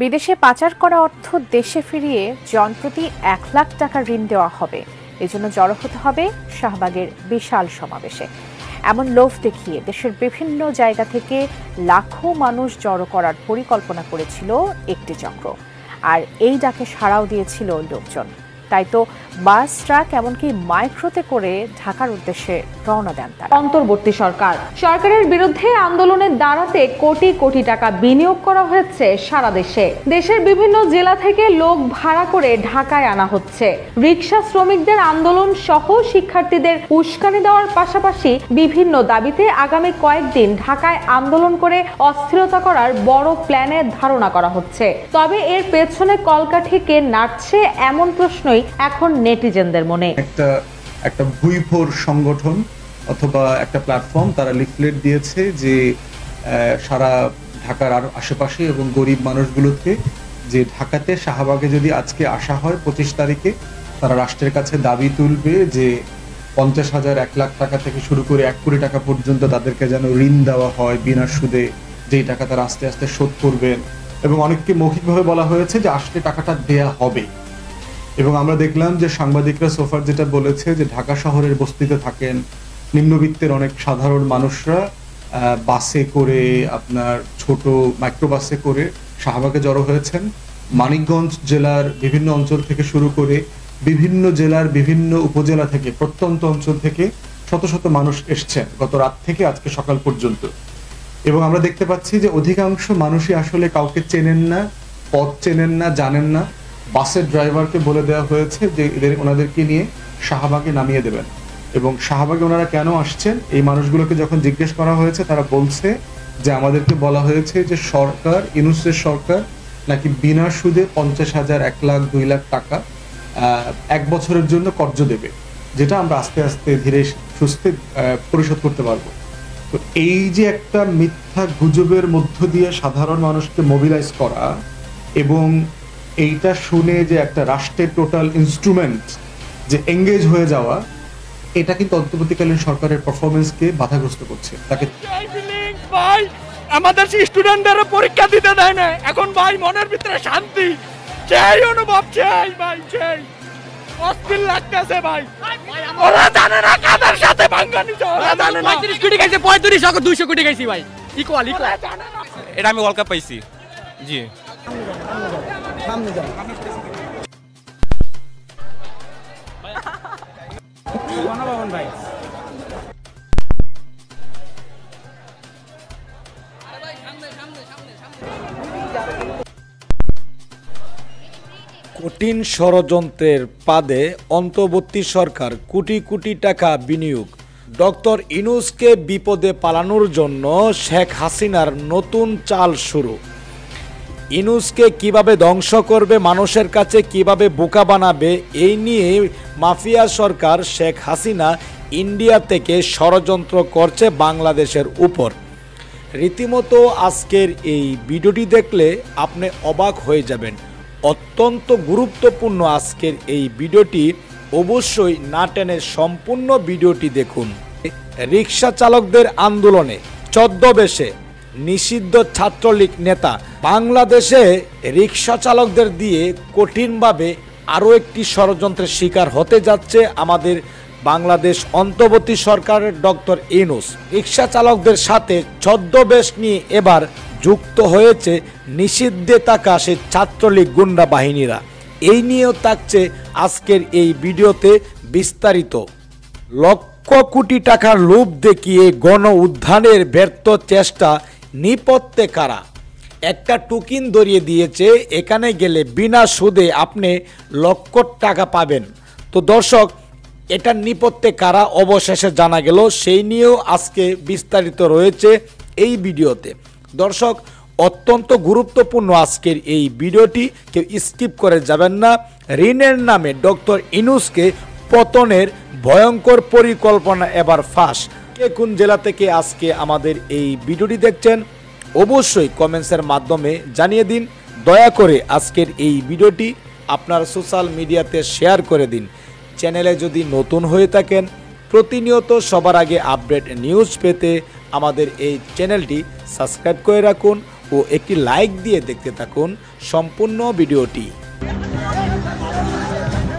বিদেশে পাচার করা অর্থ দেশে ফিরিয়ে জনপ্রতি ১ লাখ টাকা ঋণ দেওয়া হবে। এজন্য জড়ো হতে হবে শাহবাগের বিশাল সমাবেশে। এমন লোভ দেখিয়ে দেশের বিভিন্ন জায়গা থেকে লাখো মানুষ জড়ো করার পরিকল্পনা করেছিল একটি চক্র, আর এই ডাকে সাড়াও দিয়েছিল লোকজন। তাই তো বাস, ট্রাক, এমনকি মাইক্রোতে করে ঢাকার উদ্দেশ্যে রওনা দেন তারা। অন্তর্বর্তী সরকারের বিরুদ্ধে আন্দোলনে দাঁড়াতে কোটি কোটি টাকা বিনিয়োগ করা হয়েছে সারা দেশে। দেশের বিভিন্ন জেলা থেকে লোক ভাড়া করে ঢাকায় আনা হচ্ছে। রিকশা শ্রমিকদের আন্দোলন সহ শিক্ষার্থীদের উস্কানি দেওয়ার পাশাপাশি বিভিন্ন দাবিতে আগামী কয়েকদিন ঢাকায় আন্দোলন করে অস্থিরতা করার বড় প্ল্যানের ধারণা করা হচ্ছে। তবে এর পেছনে কলকাঠি কে নাড়ছে, এমন প্রশ্নই এখন নেটিজেনদের মনে। একটা ভুইফোর সংগঠন অথবা একটা প্ল্যাটফর্ম, তারা লিফলেট দিয়েছে যে সারা ঢাকার আর আশেপাশে এবং গরিব মানুষগুলোকে যে ঢাকাতে শাহবাগে যদি আজকে আসা হয় 25 তারিখে, তারা রাষ্ট্রের কাছে দাবি তুলবে যে 50,000 1 লাখ টাকা থেকে শুরু করে 1 কোটি টাকা পর্যন্ত তাদেরকে যেন ঋণ দেওয়া হয় বিনা সুদে, যেই টাকা তারা আস্তে আস্তে শোধ করবেন। এবং অনেককে মৌখিকভাবে বলা হয়েছে যে আসলে টাকাটা দেয়া হবে। এবং আমরা দেখলাম যে সাংবাদিকরা সোফার যেটা বলেছে যে ঢাকা শহরের বস্তিতে থাকেন নিম্নবিত্তের অনেক সাধারণ মানুষরা বাসে করে, আপনার ছোট মাইক্রোবাসে করে শাহবাগে জড়ো হয়েছেন। মানিকগঞ্জ জেলার বিভিন্ন অঞ্চল থেকে শুরু করে বিভিন্ন জেলার বিভিন্ন উপজেলা থেকে, প্রত্যন্ত অঞ্চল থেকে শত শত মানুষ এসছেন গত রাত থেকে আজকে সকাল পর্যন্ত। এবং আমরা দেখতে পাচ্ছি যে অধিকাংশ মানুষই আসলে কাউকে চেনেন না, পথ চেনেন না, জানেন না। বাসের ড্রাইভারকে বলে দেওয়া হয়েছে যে ওনাদেরকে নিয়ে শাহবাগে নামিয়ে দেবেন। এবং শাহবাগে ওনারা কেন আসছেন, এই মানুষগুলোকে যখন জিজ্ঞেস করা হয়েছে তারা বলছে যে আমাদেরকে বলা হয়েছে যে সরকার, ইউনূসের সরকার নাকি বিনা সুদে 50,000 1 লাখ 2 লাখ টাকা 1 বছরের জন্য কর্জ দেবে, যেটা আমরা আস্তে আস্তে ধীরে সুস্থে পরিশোধ করতে পারবো। তো এই যে একটা মিথ্যা গুজবের মধ্য দিয়ে সাধারণ মানুষকে মোবিলাইজ করা এবং এইটা শুনে যে একটা রাষ্ট্রের টোটাল ইনস্ট্রুমেন্ট যে এঙ্গেজ হয়ে যাওয়া, এটা কিন্তু অন্তর্বর্তীকালীন সরকারের পারফরমেন্সকে বাধাগ্রস্ত করছে। তাকে ভাই আমাদের স্টুডেন্টদের পরীক্ষা দিতে দেয় না, এখন ভাই মনের ভিতরে শান্তি চাই, অনুভব চাই ভাই, চাই। অস্থির লাগতেছে ভাই, ওরা জানে না কাদের সাথে ভাঙ্গা নিছে, ওরা জানে না 35 কোটি গাইছে, 35 আর 200 কোটি গাইছি ভাই, ইকুয়াল। এটা আমি ওয়ার্ল্ড কাপ পাইছি। জি সামনে যাও। ভাই কঠিন ষড়যন্ত্রের ফাঁদে অন্তর্বর্তী সরকার কোটি কোটি টাকা বিনিয়োগ। ডক্টর ইউনূসকে বিপদে পালানোর জন্য শেখ হাসিনার নতুন চাল শুরু। ইউনূসকে কিভাবে ধ্বংস করবে, মানুষের কাছে কিভাবে বোকা বানাবে, এই নিয়ে মাফিয়া সরকার শেখ হাসিনা ইন্ডিয়া থেকে ষড়যন্ত্র করছে বাংলাদেশের উপর। রীতিমতো আজকের এই ভিডিওটি দেখলে আপনি অবাক হয়ে যাবেন। অত্যন্ত গুরুত্বপূর্ণ আজকের এই ভিডিওটি, অবশ্যই না টেনে সম্পূর্ণ ভিডিওটি দেখুন। রিকশা চালকদের আন্দোলনে ছদ্মবেশে নিষিদ্ধ ছাত্রলীগ নেতা। বাংলাদেশে রিকশা চালকদের দিয়ে কঠিনভাবে আরও একটি ষড়যন্ত্রের শিকার হতে যাচ্ছে আমাদের বাংলাদেশ অন্তর্বর্তী সরকারের ডক্টর ইউনূস। রিকশা চালকদের সাথে ছদ্মবেশ নিয়ে এবার যুক্ত হয়েছে নিষিদ্ধে থাকা সে ছাত্রলীগ গুন্ডা বাহিনীরা। এই নিয়েও থাকছে আজকের এই ভিডিওতে বিস্তারিত। লক্ষ কোটি টাকার লোভ দেখিয়ে গণ উদ্ধারের ব্যর্থ চেষ্টা, নিপত্তে কারা। একটা টোকেন ধরিয়ে দিয়েছে, এখানে গেলে বিনা সুদে আপনি লক্ষ টাকা পাবেন। তো দর্শক, এটার নিপত্তে কারা অবশেষে জানা গেল, সেই নিয়েও আজকে বিস্তারিত রয়েছে এই ভিডিওতে। দর্শক, অত্যন্ত গুরুত্বপূর্ণ আজকের এই ভিডিওটি, কেউ স্কিপ করে যাবেন না। ঋণের নামে ডক্টর ইউনূসকে পতনের ভয়ঙ্কর পরিকল্পনা এবার ফাঁস। কে কোন জেলা থেকে আজকে আমাদের এই ভিডিওটি দেখছেন অবশ্যই কমেন্টসের মাধ্যমে জানিয়ে দিন। দয়া করে আজকের এই ভিডিওটি আপনার সোশ্যাল মিডিয়াতে শেয়ার করে দিন। চ্যানেলে যদি নতুন হয়ে থাকেন, প্রতিনিয়ত সবার আগে আপডেট নিউজ পেতে আমাদের এই চ্যানেলটি সাবস্ক্রাইব করে রাখুন ও একটি লাইক দিয়ে দেখতে থাকুন সম্পূর্ণ ভিডিওটি।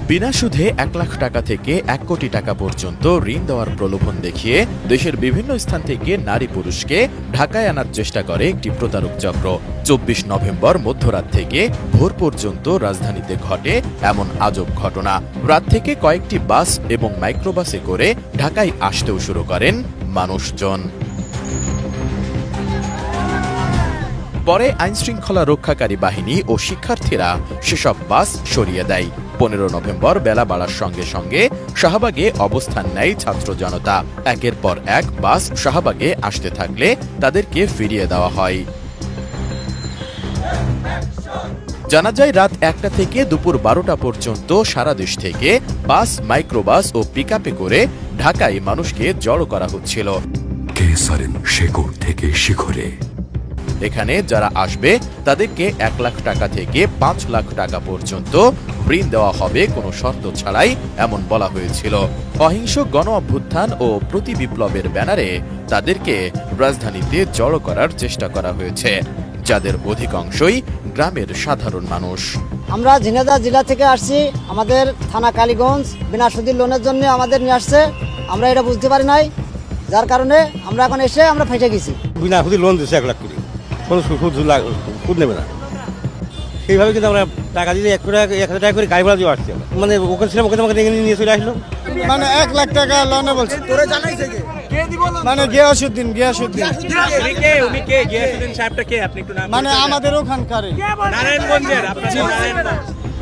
বিনা সুদে 1 লাখ টাকা থেকে 1 কোটি টাকা পর্যন্ত ঋণ দেওয়ার প্রলোভন দেখিয়ে দেশের বিভিন্ন স্থান থেকে নারী পুরুষকে ঢাকায় আনার চেষ্টা করে একটি প্রতারক চক্র। 24 নভেম্বর মধ্যরাত থেকে ভোর পর্যন্ত রাজধানীতে ঘটে এমন আজব ঘটনা। রাত থেকে কয়েকটি বাস এবং মাইক্রোবাসে করে ঢাকায় আসতেও শুরু করেন মানুষজন। পরে আইনশৃঙ্খলা রক্ষাকারী বাহিনী ও শিক্ষার্থীরা সেসব বাস সরিয়ে দেয়। 15 নভেম্বর বেলা বাড়ার সঙ্গে সঙ্গে শাহবাগে অবস্থান নেয় ছাত্র জনতা। একের পর এক বাস শাহবাগে আসতে থাকলে তাদেরকে ফিরিয়ে দেওয়া হয়। জানা যায় রাত 1টা থেকে দুপুর 12টা পর্যন্ত সারা দেশ থেকে বাস, মাইক্রোবাস ও পিকআপে করে ঢাকায় মানুষকে জড়ো করা হচ্ছিল। শেকড় থেকে শিখরে এখানে যারা আসবে তাদেরকে 1 লাখ টাকা থেকে 5 লাখ টাকা পর্যন্ত ঋণ দেওয়া হবে কোনো শর্ত ছাড়াই, এমন বলা হয়েছিল। অহিংস গণ অভ্যুত্থান ও প্রতি বিপ্লবের ব্যানারে তাদেরকে রাজধানীতে জড়ো করার চেষ্টা করা হয়েছে, যাদের অধিকাংশই গ্রামের সাধারণ মানুষ। আমরা ঝিনাইদহ জেলা থেকে আসছি, আমাদের থানা কালীগঞ্জ বিনা সুদের লোনের জন্য আমাদের নিয়ে আসছে। আমরা এটা বুঝতে পারি নাই, যার কারণে আমরা এখন এসে আমরা ফেঁসে গেছি। বিনা সুদের লোন দিচ্ছে 1 লাখ করে, কোনো সুদ নেবে না। সেইভাবে কিন্তু আমরা টাকা দিয়ে 1,000 টাকা করে গাড়ি ভাড়া দিয়ে আসছি। মানে ওখানে ছিলাম, ওখানে আমাকে নিয়ে চলে আসলো। মানে 1 লাখ টাকা লোনে বলছে। তোরে জানাইছে কে? মানে গিয়াসউদ্দিন উনি কে? গিয়াসউদ্দিন সাহেবটা কে? আপনি একটু নাম মানে আমাদের ওখানকারই নারায়ণগঞ্জের।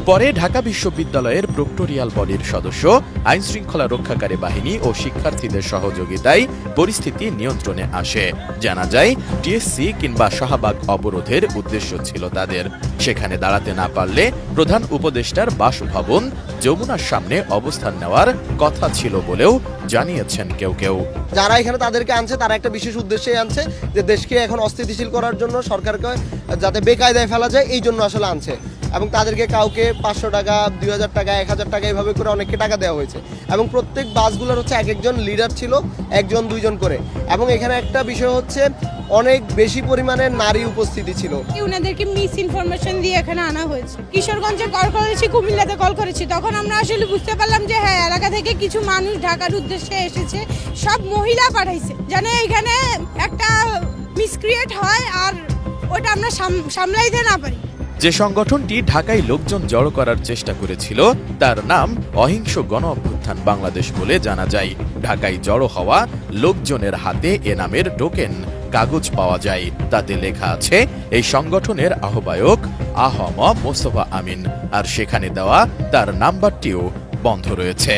পরে ঢাকা বিশ্ববিদ্যালয়ের প্রক্টোরিয়াল বডির সদস্য, আইন শৃঙ্খলা রক্ষাকারী বাহিনী ও শিক্ষার্থীদের সহযোগিতায় পরিস্থিতি নিয়ন্ত্রণে আসে। জানা যায় টিএসসি কিংবা শাহবাগ অবরোধের উদ্দেশ্য ছিল তাদের। সেখানে দাঁড়াতে না পারলে প্রধান উপদেষ্টার বাসভবন যমুনার সামনে অবস্থান নেওয়ার কথা ছিল বলেও জানিয়েছেন কেউ কেউ। যারা এখানে তাদেরকে আনছে তারা একটা বিশেষ উদ্দেশ্যে আনছে, যে দেশকে এখন অস্থিতিশীল করার জন্য, সরকারকে যাতে বেকায়দায় ফেলা যায় এই জন্য আসলে আনছে। এবং তাদেরকে কাউকে 500 টাকা, 2000 টাকা, 1000 টাকা এইভাবে করে অনেককে টাকা দেওয়া হয়েছে। এবং প্রত্যেক বাসগুলোর হচ্ছে এক একজন লিডার ছিল, 1জন 2জন করে। এবং এখানে একটা বিষয় হচ্ছে অনেক বেশি পরিমাণে নারী উপস্থিতি ছিল। ওনাদেরকে মিস ইনফরমেশন দিয়ে এখানে আনা হয়েছে। কিশোরগঞ্জে কল করেছি, কুমিল্লাতে কল করেছি, তখন আমরা আসলে বুঝতে পারলাম যে হ্যাঁ, এলাকা থেকে কিছু মানুষ ঢাকার উদ্দেশ্যে এসেছে, সব মহিলা পাঠাইছে, যেন এখানে একটা মিসক্রিয়েট হয় আর ওটা আমরা সামলাইতে না পারি। যে সংগঠনটি ঢাকায় লোকজন জড়ো করার চেষ্টা করেছিল তার নাম অহিংস গণ অভ্যুত্থান বাংলাদেশ বলে জানা যায়। ঢাকায় জড়ো হওয়া লোকজনের হাতে এ নামের টোকেন কাগজ পাওয়া যায়। তাতে লেখা আছে এই সংগঠনের আহ্বায়ক আহম মোস্তফা আমিন, আর সেখানে দেওয়া তার নাম্বারটিও বন্ধ রয়েছে।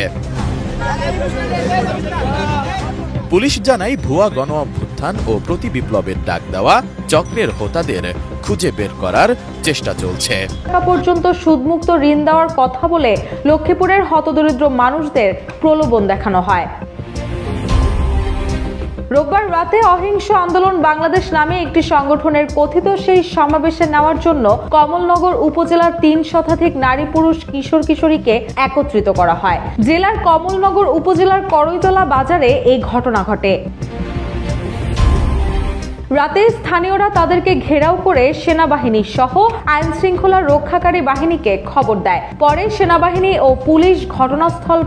পুলিশ জানায় ভুয়া গণ অভ্যুত্থান ও প্রতি বিপ্লবের ডাক দেওয়া চক্রের হোতাদের খুঁজে বের করার চেষ্টা চলছে। টাকা পর্যন্ত সুদমুক্ত ঋণ দেওয়ার কথা বলে লক্ষ্মীপুরের হতদরিদ্র মানুষদের প্রলোভন দেখানো হয়। রোববার রাতে অহিংস আন্দোলন বাংলাদেশ নামে একটি সংগঠনের কথিত সেই সমাবেশে নেওয়ার জন্য কমলনগর উপজেলার 3 শতাধিক নারী পুরুষ কিশোর কিশোরীকে একত্রিত করা হয়। জেলার কমলনগর উপজেলার করইতলা বাজারে এই ঘটনা ঘটে। রাতে স্থানীয়রা তাদেরকে ঘেরাও করে সেনাবাহিনী সহ আইন শৃঙ্খলা রক্ষাকারী বাহিনীকে খবর দেয়। পরে সেনাবাহিনী ও পুলিশ ঘটনাস্থল